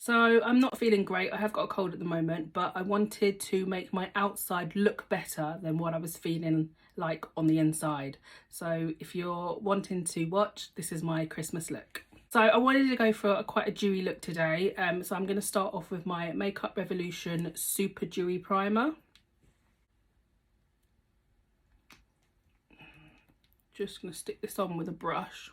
So I'm not feeling great. I have got a cold at the moment, but I wanted to make my outside look better than what I was feeling like on the inside. So if you're wanting to watch, this is my Christmas look. So I wanted to go for quite a dewy look today. So I'm going to start off with my Makeup Revolution Super Dewy Primer. Just going to stick this on with a brush.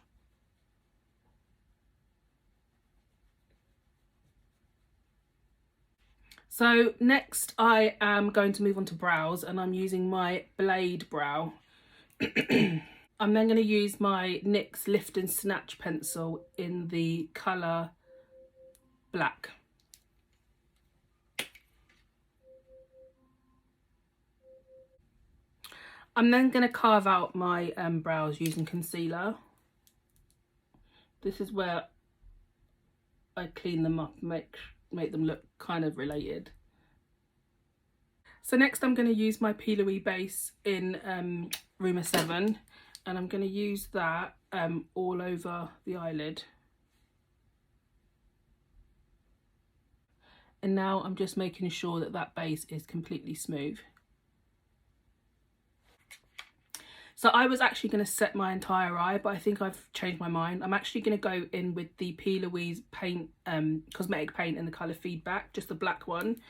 So next I am going to move on to brows, and I'm using my Blade Brow. I'm then going to use my NYX Lift and Snatch pencil in the colour Black. I'm then going to carve out my brows using concealer. This is where I clean them up, make them look kind of related. So next I'm going to use my P. Louise base in Rumour 7, and I'm going to use that all over the eyelid. And now I'm just making sure that that base is completely smooth. So I was actually going to set my entire eye, but I think I've changed my mind. I'm actually going to go in with the P. Louise paint, cosmetic paint in the colour Feedback, just the black one.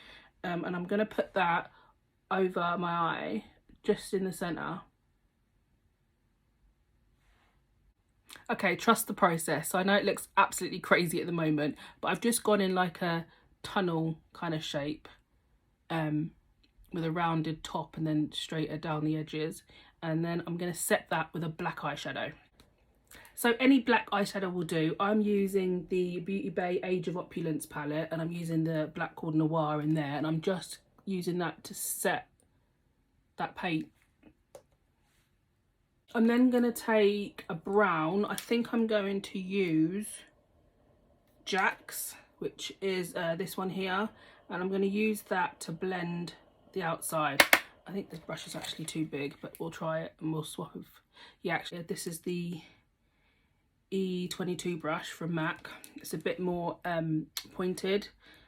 And I'm going to put that over my eye, just in the centre. Okay, trust the process. So I know it looks absolutely crazy at the moment, but I've just gone in like a tunnel kind of shape with a rounded top and then straighter down the edges. And then I'm going to set that with a black eyeshadow. So any black eyeshadow will do. I'm using the Beauty Bay Age of Opulence palette, and I'm using the Black Gold Noir in there, and I'm just using that to set that paint. I'm then going to take a brown. I think I'm going to use Jack's, which is this one here, and I'm going to use that to blend the outside. I think this brush is actually too big, but we'll try it and we'll swap with... Yeah, actually, this is the E22 brush from MAC. It's a bit more pointed,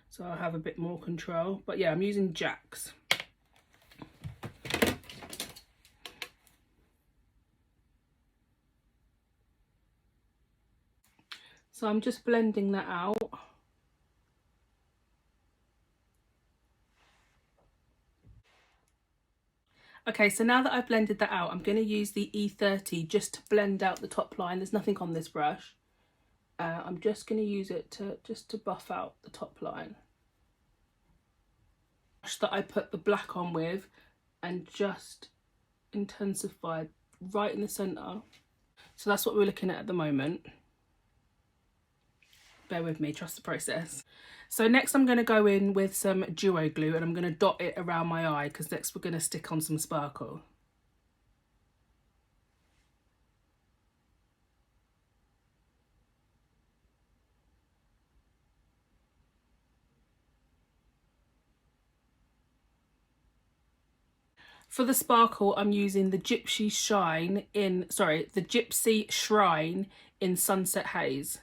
so I'll have a bit more control. But yeah, I'm using Jack's. So I'm just blending that out. Okay, so now that I've blended that out, I'm going to use the E30 just to blend out the top line. There's nothing on this brush. I'm just going to use it to buff out the top line. Brush that I put the black on with, and just intensified right in the centre. So that's what we're looking at the moment. Bear with me, trust the process. So next I'm going to go in with some Duo glue, and I'm going to dot it around my eye, because next we're going to stick on some sparkle. For the sparkle, I'm using the Gypsy Shrine in Sunset Haze.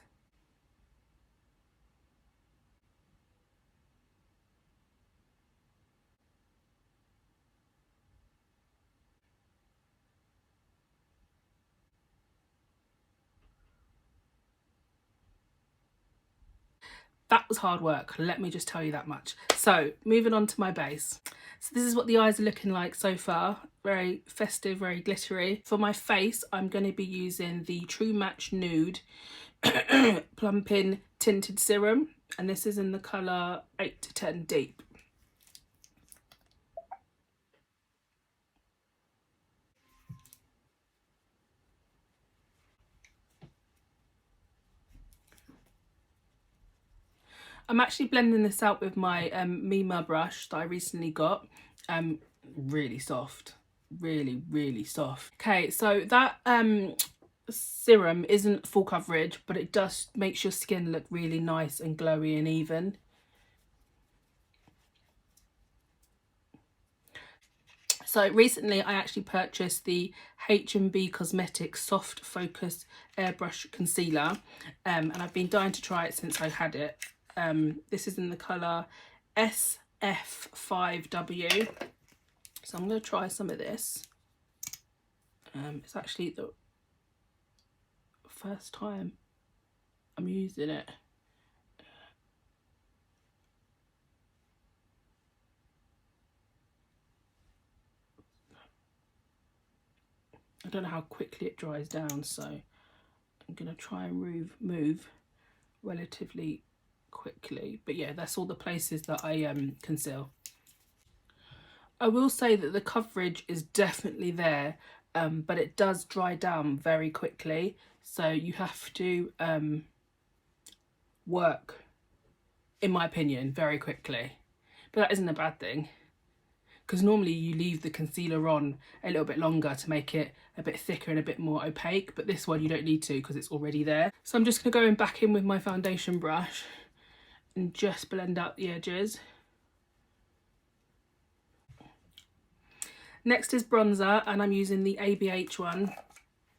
That was hard work, let me just tell you that much. So moving on to my base. So this is what the eyes are looking like so far. Very festive, very glittery. For my face, I'm going to be using the True Match Nude Plumping Tinted Serum, and this is in the colour 8 to 10 Deep. I'm actually blending this out with my Mima brush that I recently got. Really soft, really soft. Okay, so that serum isn't full coverage, but it does makes your skin look really nice and glowy and even. So recently I actually purchased the H&B Cosmetics Soft Focus Airbrush Concealer, and I've been dying to try it since I had it. This is in the colour SF5W. So I'm going to try some of this. It's actually the first time I'm using it. I don't know how quickly it dries down, so I'm going to try and move relatively quickly. But yeah, that's all the places that I conceal. I will say that the coverage is definitely there, but it does dry down very quickly. So you have to work, in my opinion, very quickly. But that isn't a bad thing, because normally you leave the concealer on a little bit longer to make it a bit thicker and a bit more opaque, but this one you don't need to because it's already there. So I'm just going to go back in with my foundation brush and just blend out the edges. Next is bronzer, and I'm using the ABH one,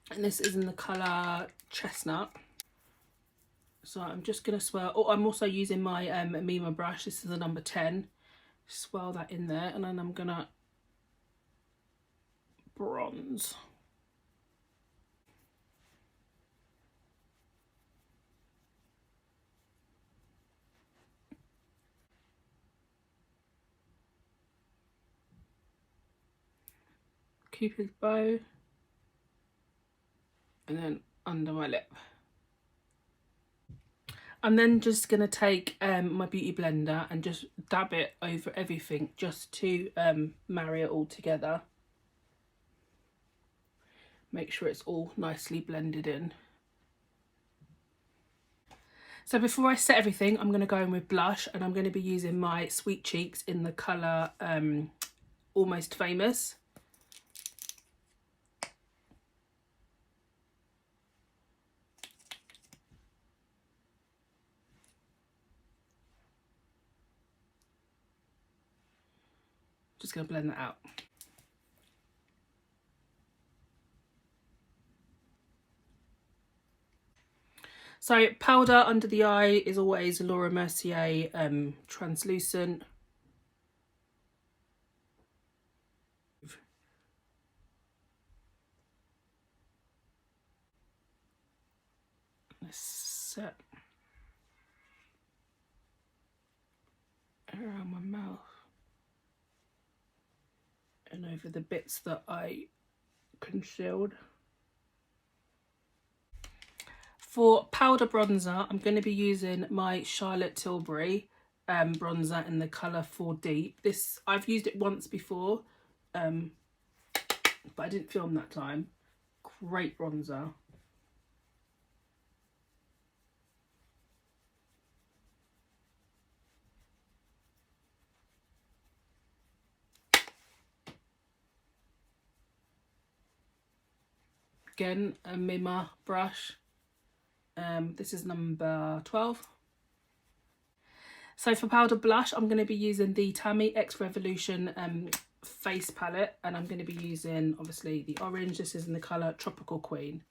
and this is in the colour Chestnut. So I'm just going to swirl. Oh, I'm also using my Mima brush. This is the number 10. Swirl that in there, and then I'm going to bronze. Cupid's bow, and then under my lip. I'm then just going to take my beauty blender and just dab it over everything just to marry it all together. Make sure it's all nicely blended in. So before I set everything, I'm going to go in with blush, and I'm going to be using my Sweet Cheeks in the colour Almost Famous. Just going to blend that out. So powder under the eye is always Laura Mercier translucent. Set around my mouth and over the bits that I concealed. For powder bronzer, I'm going to be using my Charlotte Tilbury bronzer in the colour 4 Deep. This, I've used it once before, but I didn't film that time. Great bronzer. Again, a Mima brush. This is number 12. So for powder blush, I'm going to be using the Tammy X Revolution face palette, and I'm going to be using obviously the orange. This is in the colour Tropical Queen.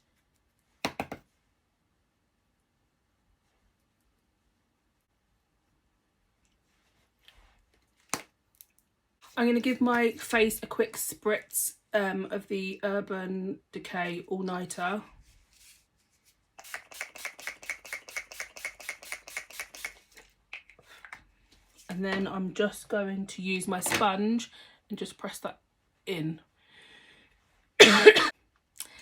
I'm going to give my face a quick spritz of the Urban Decay All Nighter. And then I'm just going to use my sponge and just press that in.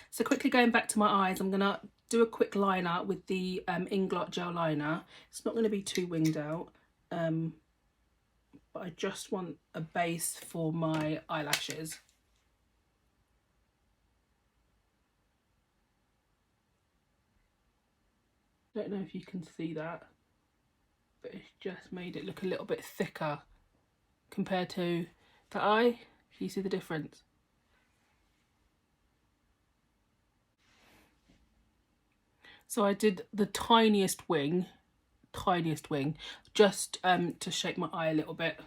So quickly going back to my eyes, I'm going to do a quick liner with the Inglot gel liner. It's not going to be too winged out, but I just want a base for my eyelashes. Don't know if you can see that, but it's just made it look a little bit thicker compared to the eye. You see the difference? So I did the tiniest wing, just to shape my eye a little bit.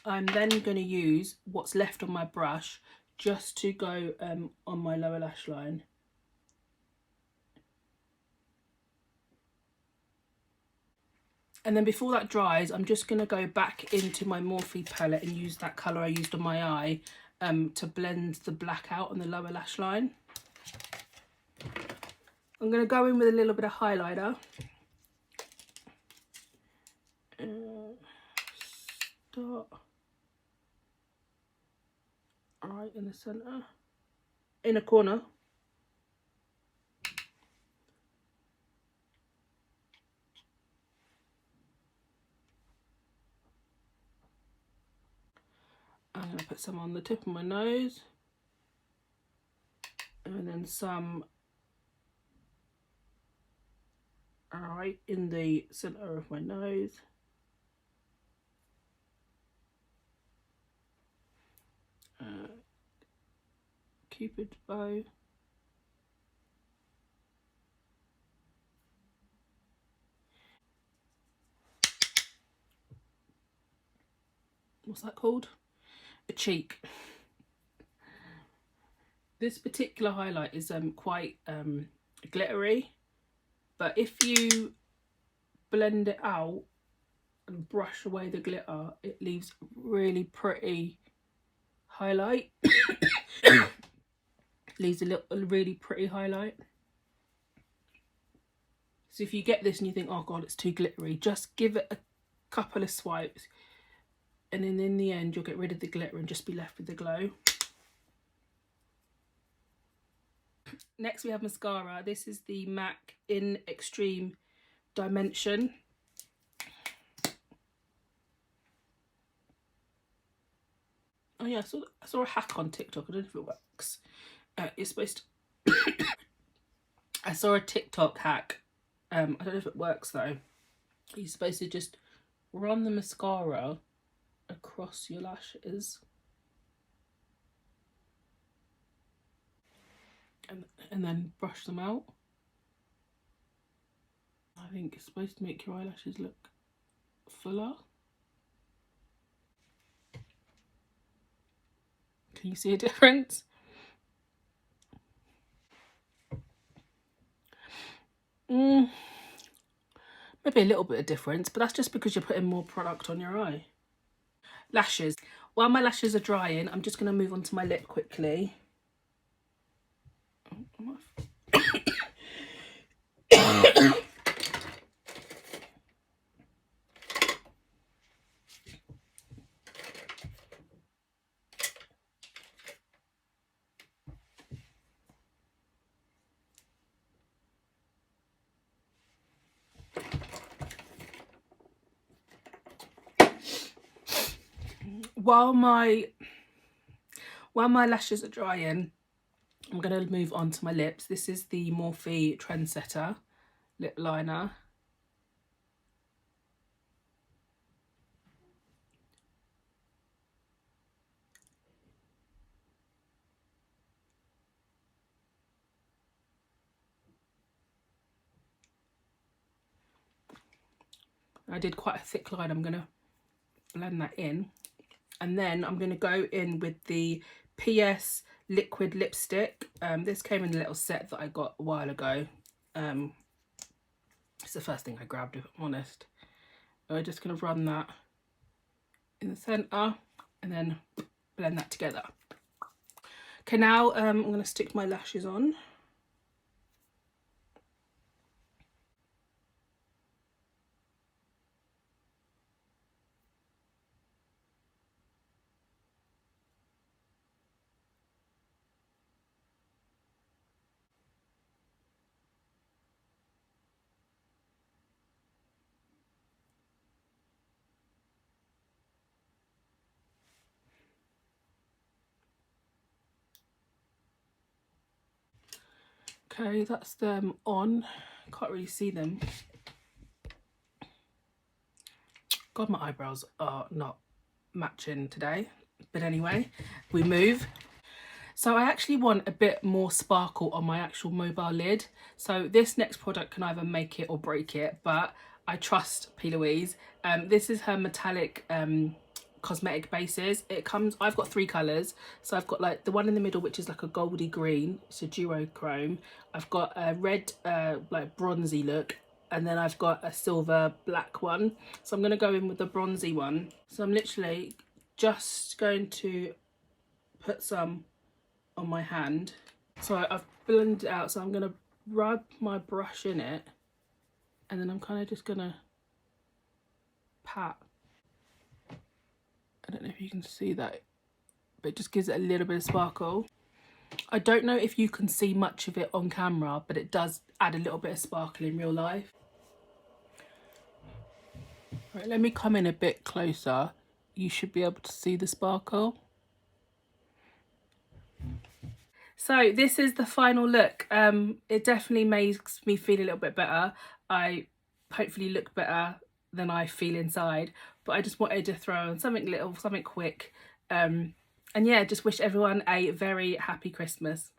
I'm then going to use what's left on my brush just to go on my lower lash line. And then before that dries, I'm just going to go back into my Morphe palette and use that colour I used on my eye to blend the black out on the lower lash line. I'm going to go in with a little bit of highlighter. Start right in the centre. In a corner. I'm going to put some on the tip of my nose. And then some right in the centre of my nose. Cupid's bow. What's that called? A cheek. This particular highlight is quite glittery, but if you blend it out and brush away the glitter, it leaves a really pretty highlight. Leaves a really pretty highlight. So if you get this and you think, oh god, it's too glittery, just give it a couple of swipes, and then in the end you'll get rid of the glitter and just be left with the glow. Next we have mascara. This is the MAC in Extreme Dimension. Oh yeah, I saw a hack on TikTok. I don't know if it works. You're supposed to... I saw a TikTok hack. I don't know if it works though. You're supposed to just run the mascara across your lashes. And then brush them out. I think it's supposed to make your eyelashes look fuller. Can you see a difference? Maybe a little bit of difference, but that's just because you're putting more product on your eye. Lashes. While my lashes are drying, I'm just going to move on to my lip quickly. While my lashes are drying, I'm going to move on to my lips. This is the Morphe Trendsetter lip liner. I did quite a thick line. I'm going to blend that in. And then I'm going to go in with the PS liquid lipstick. This came in a little set that I got a while ago. It's the first thing I grabbed, if I'm honest. I'm just going to run that in the centre and then blend that together. Okay, now I'm going to stick my lashes on. Okay, that's them on. Can't really see them. God, my eyebrows are not matching today. But anyway, we move. So I actually want a bit more sparkle on my actual mobile lid. So this next product can either make it or break it, but I trust P. Louise. This is her metallic cosmetic bases. It comes, I've got 3 colours. So I've got like the one in the middle, which is like a goldy green. It's a duochrome. I've got a red, like bronzy look. and then I've got a silver black one. So I'm going to go in with the bronzy one. So I'm literally just going to put some on my hand. So I've blended it out, so I'm going to rub my brush in it, and then I'm kind of just going to pat. I don't know if you can see that, but it just gives it a little bit of sparkle. I don't know if you can see much of it on camera, but it does add a little bit of sparkle in real life. Right, let me come in a bit closer. You should be able to see the sparkle. So this is the final look. It definitely makes me feel a little bit better. I hopefully look better than I feel inside, but I just wanted to throw on something little, something quick. And yeah, just wish everyone a very happy Christmas.